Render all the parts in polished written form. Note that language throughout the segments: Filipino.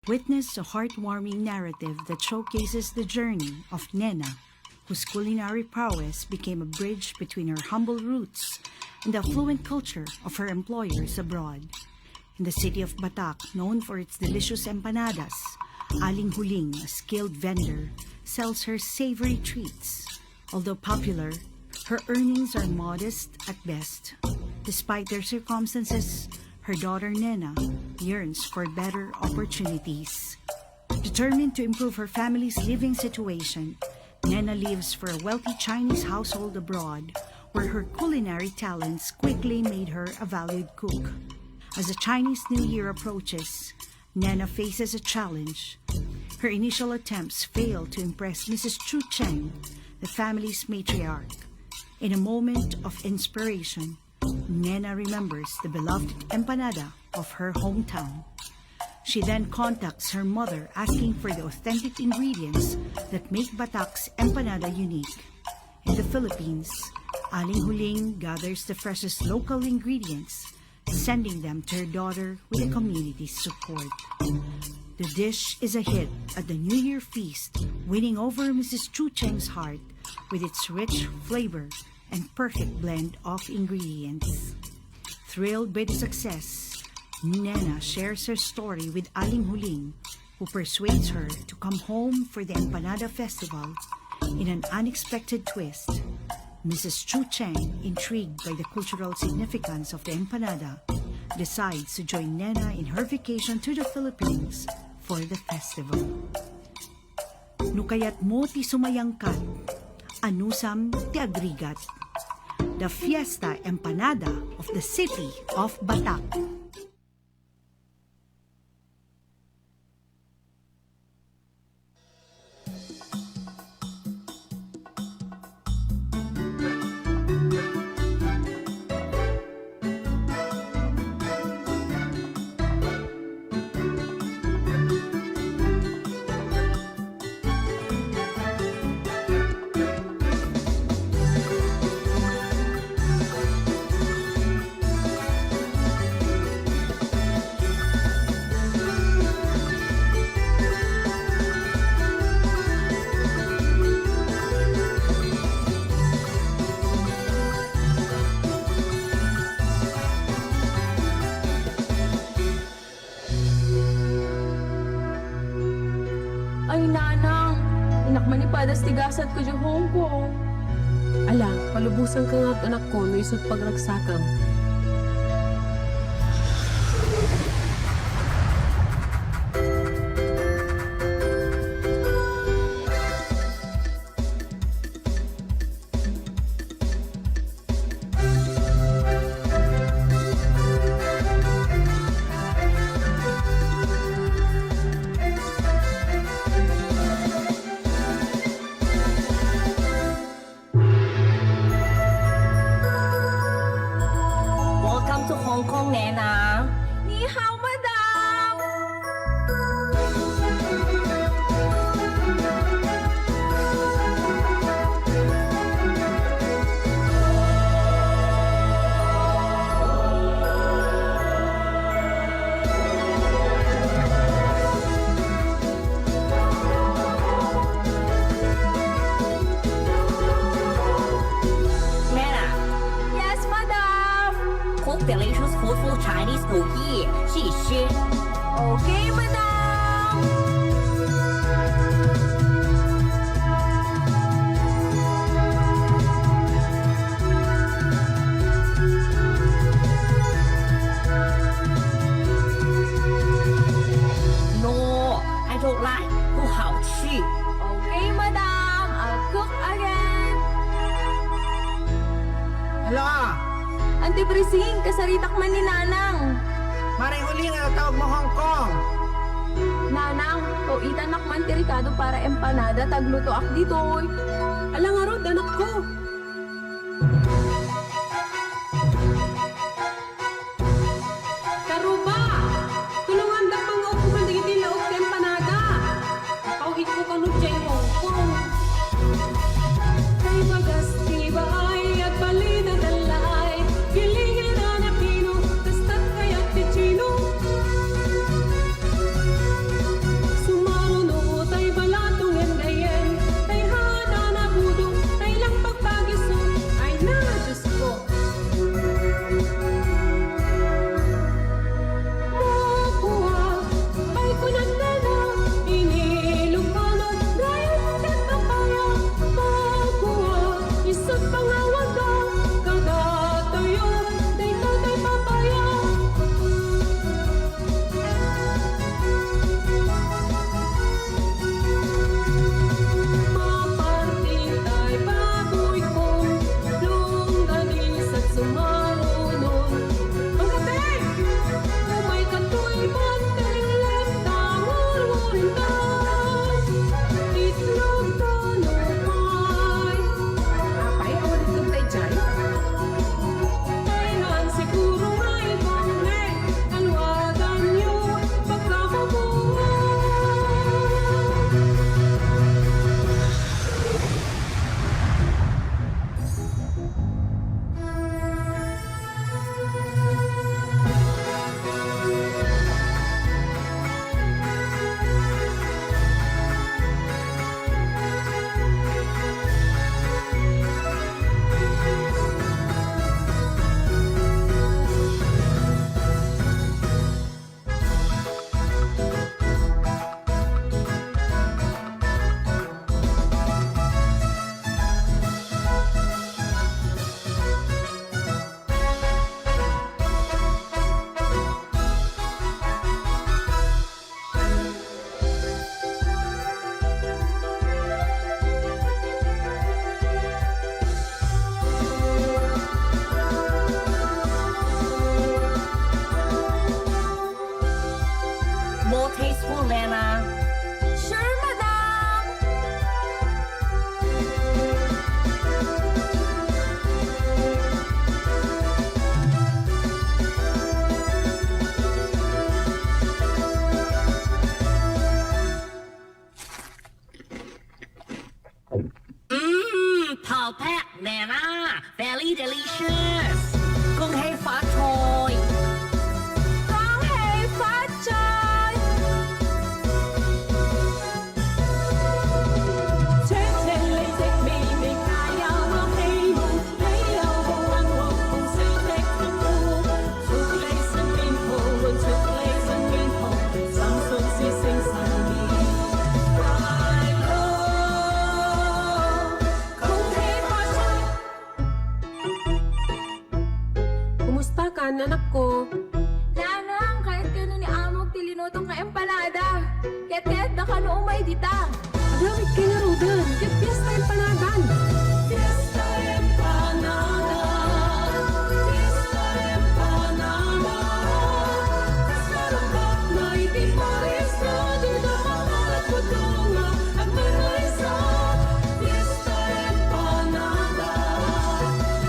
Witness a heartwarming narrative that showcases the journey of Nena, whose culinary prowess became a bridge between her humble roots and the affluent culture of her employers abroad. In the city of Batak, known for its delicious empanadas, Aling Huling, a skilled vendor, sells her savory treats. Although popular, her earnings are modest at best. Despite their circumstances, her daughter Nena yearns for better opportunities. Determined to improve her family's living situation, Nena lives for a wealthy Chinese household abroad, where her culinary talents quickly made her a valued cook. As the Chinese New Year approaches, Nena faces a challenge. Her initial attempts fail to impress Mrs. Chu Cheng, the family's matriarch. In a moment of inspiration, Nena remembers the beloved empanada of her hometown. She then contacts her mother asking for the authentic ingredients that make Batak's empanada unique. In the Philippines, Aling Huling gathers the freshest local ingredients, sending them to her daughter with the community's support. The dish is a hit at the New Year feast, winning over Mrs. Chu Cheng's heart with its rich flavor and perfect blend of ingredients. Thrilled by the success, Nena shares her story with Aling Huling, who persuades her to come home for the Empanada Festival. In an unexpected twist, Mrs. Chu Cheng, intrigued by the cultural significance of the empanada, decides to join Nena in her vacation to the Philippines for the festival. Nukayat mo ti sumayangkat, anusam ti agrigat. The Fiesta Empanada of the city of Batak. Ay, nanang, inakmanipadas tigasat ko dyan Hong Kong. Ala, palubusan ka nga't anak ko no isot pagragsakam. Welcome to Hong Kong, Nena. Ni hao, madam! Nena, Yes, madam! cook delicious food for Chinese New Year. 谢谢. Okay, madam! No, I don't like. 不好吃. Okay, madam! I'll cook again! Hala, Auntie Brising, kasaritak man ni nanang. maray huli nga tawag mo Hong Kong. Nanang, to itanak man ti Ricardo para empanada tagluto ak ditoy. Ala nga rod, anak ko. Karuba! Tulungan da pang ukumandigin din laog ka empanada. Pauhit ko kanod dyan Hong Kong. Kay bagas tibay at balina dalay. Giling na na pino, kastat kayat ti chino. Ilocano umay dita. Agawit kay nga Rudan, ket piyesta empanadan. Fiesta empanada, fiesta empanada. Sarap na itiparisa, di na makalat ko tunga at may maisa. Fiesta empanada,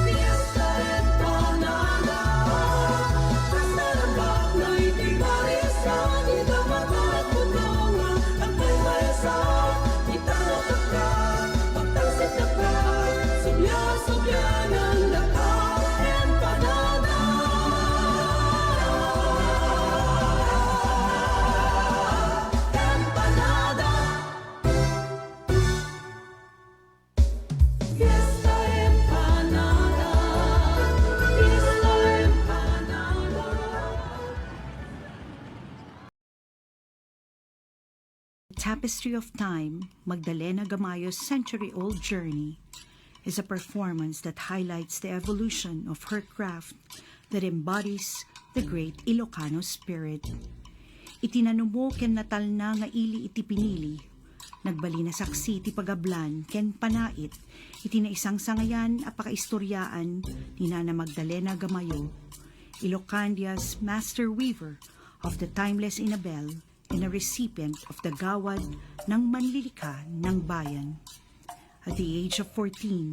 fiesta empanada. Sarap na itiparisa, di na makalat ko tunga at may maisa. Tapestry of Time, Magdalena Gamayo's century-old journey, is a performance that highlights the evolution of her craft that embodies the great Ilocano spirit. Itinanumo ken natal na nga ili iti pinili, nagbali na saksi ti pagablan ken panait, iti na isang sangayan a pakaistoryaan ni Nana Magdalena Gamayo, Ilocandia's master weaver of the timeless Inabel, and a recipient of the gawad ng manlilika ng bayan. At the age of 14,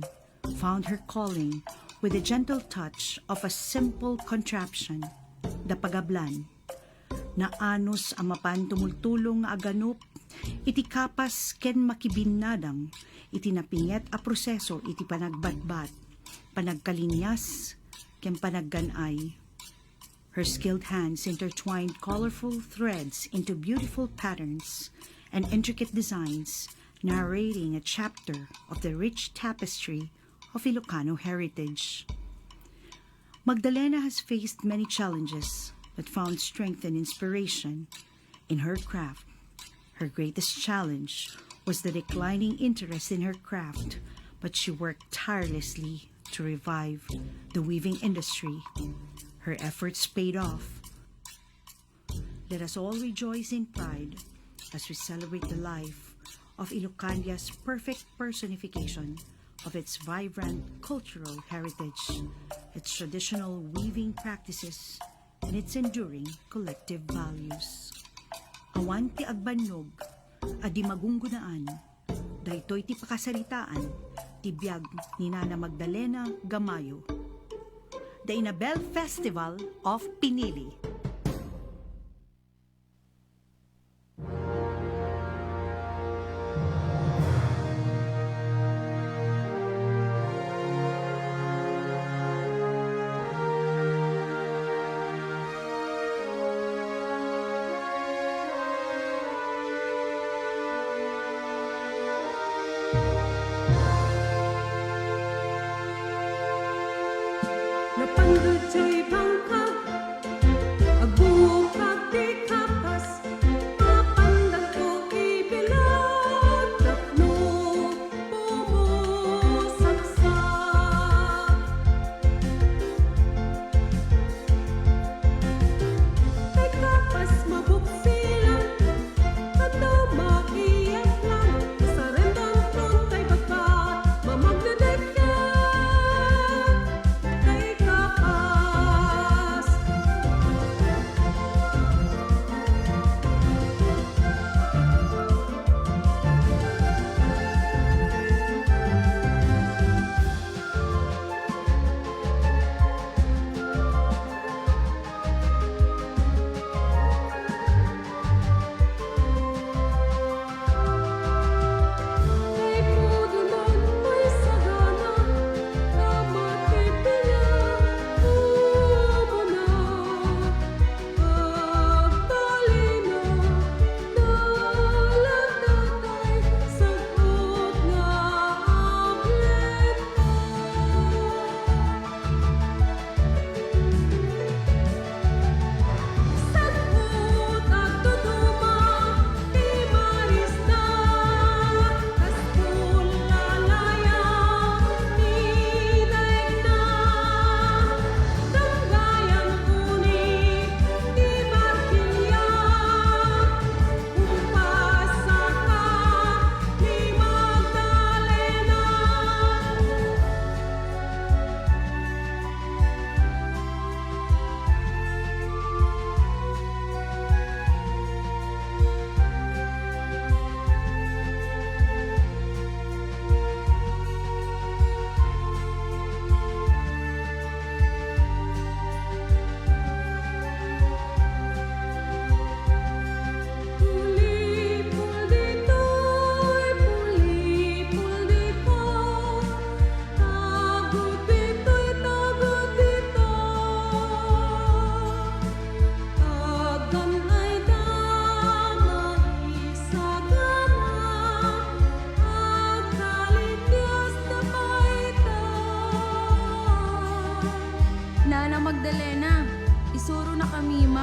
found her calling with the gentle touch of a simple contraption, the pagablan, na anos amapan tumultulong nga aganup, iti kapas ken makibinadang, iti napinget a proseso iti panagbatbat, panagkalinyas, ken panagganay. Her skilled hands intertwined colorful threads into beautiful patterns and intricate designs, narrating a chapter of the rich tapestry of Ilocano heritage. Magdalena has faced many challenges but found strength and inspiration in her craft. Her greatest challenge was the declining interest in her craft, but she worked tirelessly to revive the weaving industry. Her efforts paid off. Let us all rejoice in pride as we celebrate the life of Ilocandia's perfect personification of its vibrant cultural heritage, its traditional weaving practices, and its enduring collective values. Awan ti agbannog, adi magunggunaan, daytoy ti pakasaritaan, ti biyag ni Nana Magdalena Gamayo. The Inabel Festival of Pinili. Napandod siya'y bangka,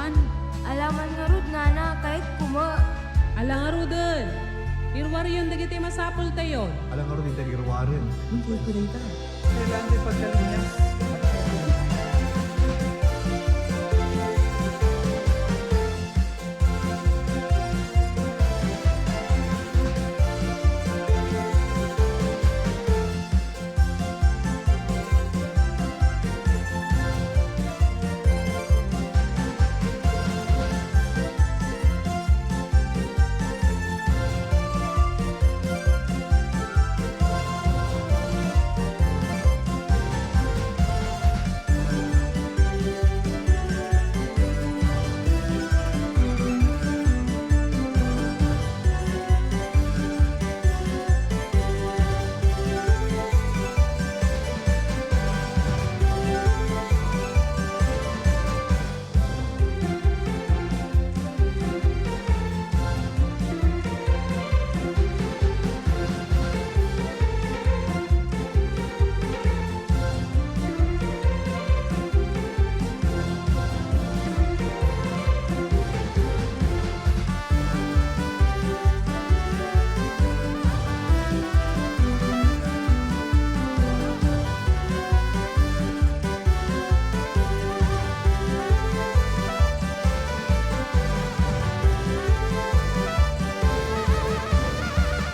Nan, alaman nga rod nana kahit kuma. Alang nga Ruden. Irwari yung dagiti masapol tayo. Alam nga rin yung tagirwarin. Kailangan din pagkalinyas.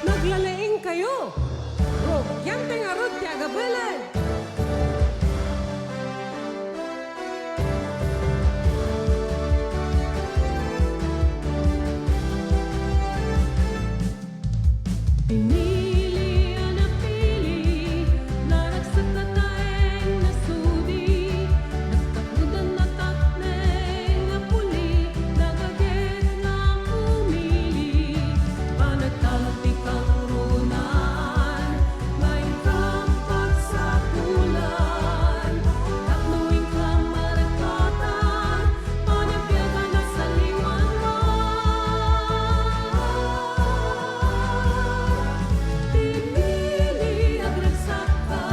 Naglalaing kayo. Ro, yan nga rod tiyaga balan. Pinili ang napili, narak sa kataeng nasudi, nagtakudan na takneng na puli, nagaget na umili, panagtalpi kang runan, ngayong kampat sa bulan, takluing kang marakatan, panagyagan na sa liwanag. Pinili agraksaka,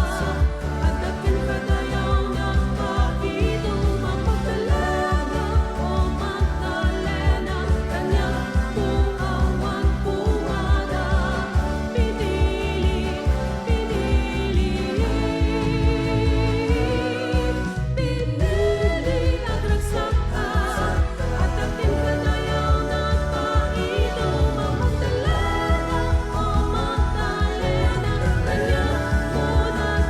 pagdating kadayaw na pakido, mapagdalaga o magdalena, kanyang buhawan pumada. Pinili, pinili agraksaka, pagdating kadayaw na pakido, mapagdalaga o magdalena, kanyang buhawan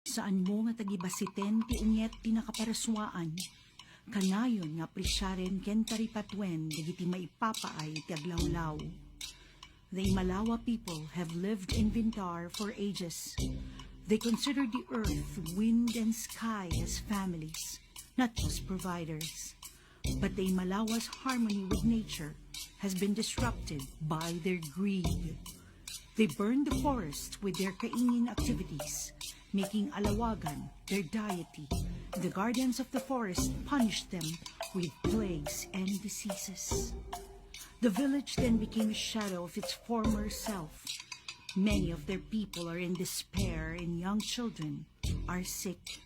Saan mo nga tagibasiten ti unyet ti nakaparaswaan. Kanayon nga prisyaren ken taripatwen dagiti maipapaay ti aglawlaw. The Imalawa people have lived in Vintar for ages. They consider the earth, wind, and sky as families, not just providers. But the Imalawa's harmony with nature has been disrupted by their greed. They burn the forest with their kaingin activities, making alawagan their deity. The guardians of the forest punished them with plagues and diseases. The village then became a shadow of its former self. Many of their people are in despair and young children are sick.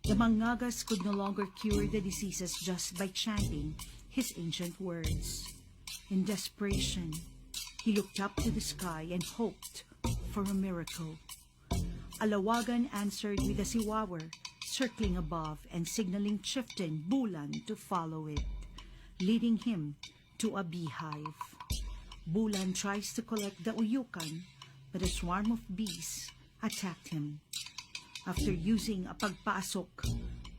The Mangagas could no longer cure the diseases just by chanting his ancient words. In desperation, he looked up to the sky and hoped for a miracle. Alawagan answered with a siwawer, circling above and signaling chieftain Bulan to follow it, leading him to a beehive. Bulan tries to collect the uyukan, but a swarm of bees attacked him. After using a pagpasok,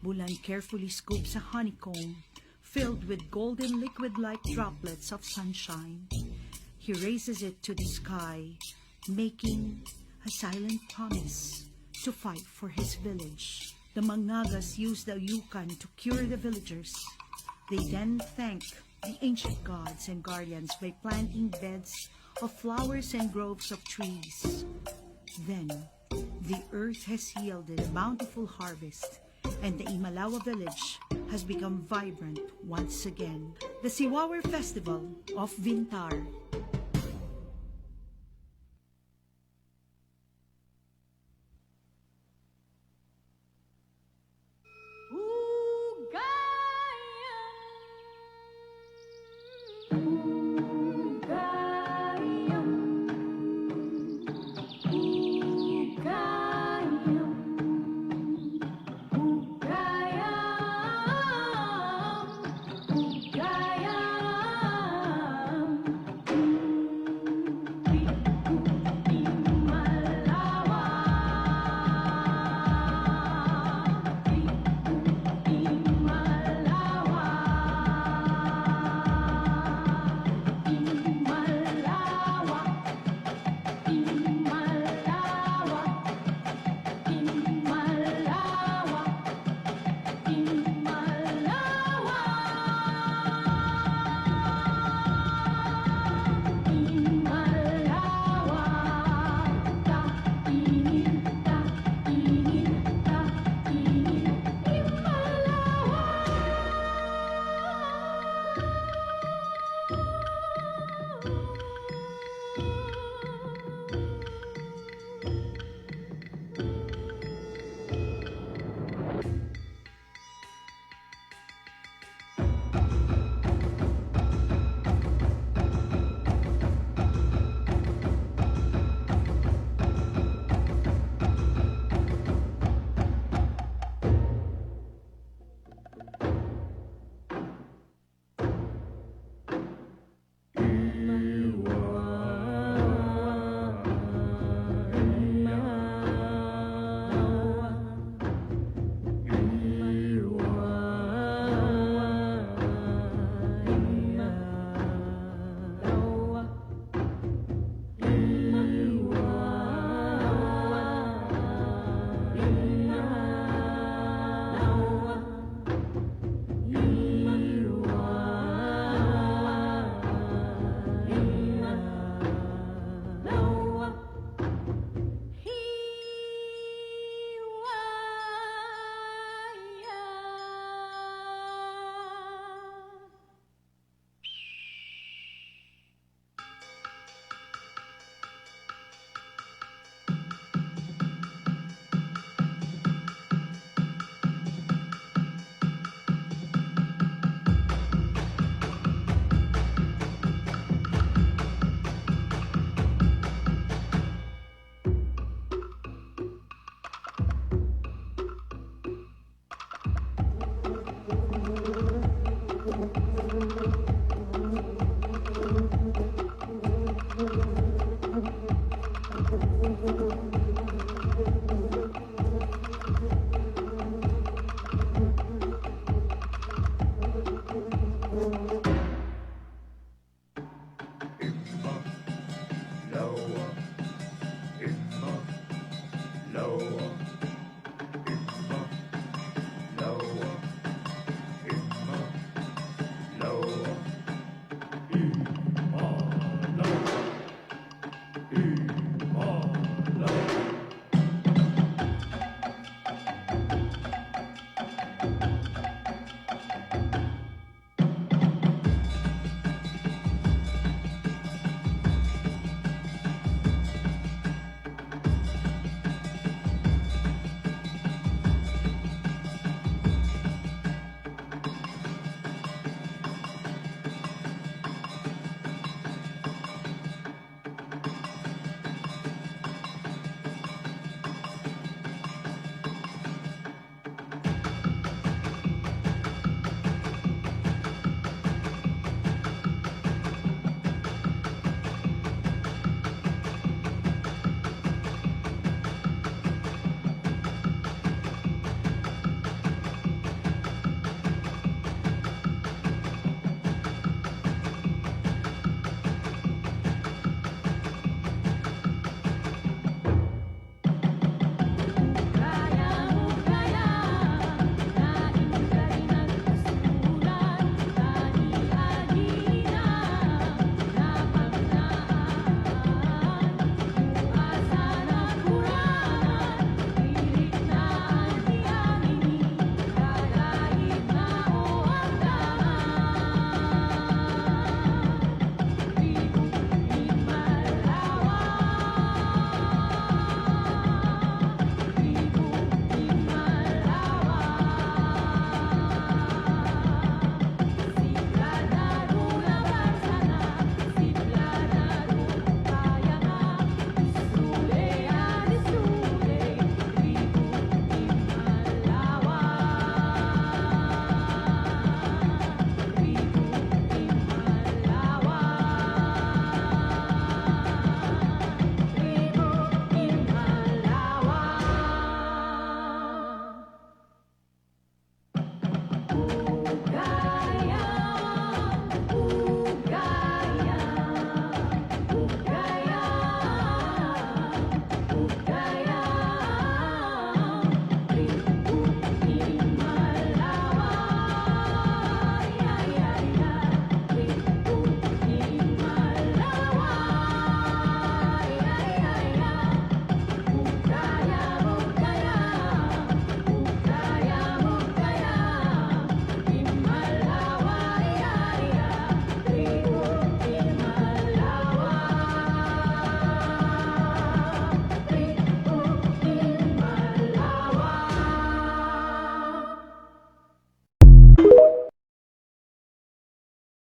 Bulan carefully scoops a honeycomb filled with golden liquid-like droplets of sunshine. He raises it to the sky, making a silent promise to fight for his village. The Mangagas use the Yukan to cure the villagers. They then thank the ancient gods and guardians by planting beds of flowers and groves of trees. Then The earth has yielded a bountiful harvest, and the Imalawa village has become vibrant once again. The Siwawer Festival of Vintar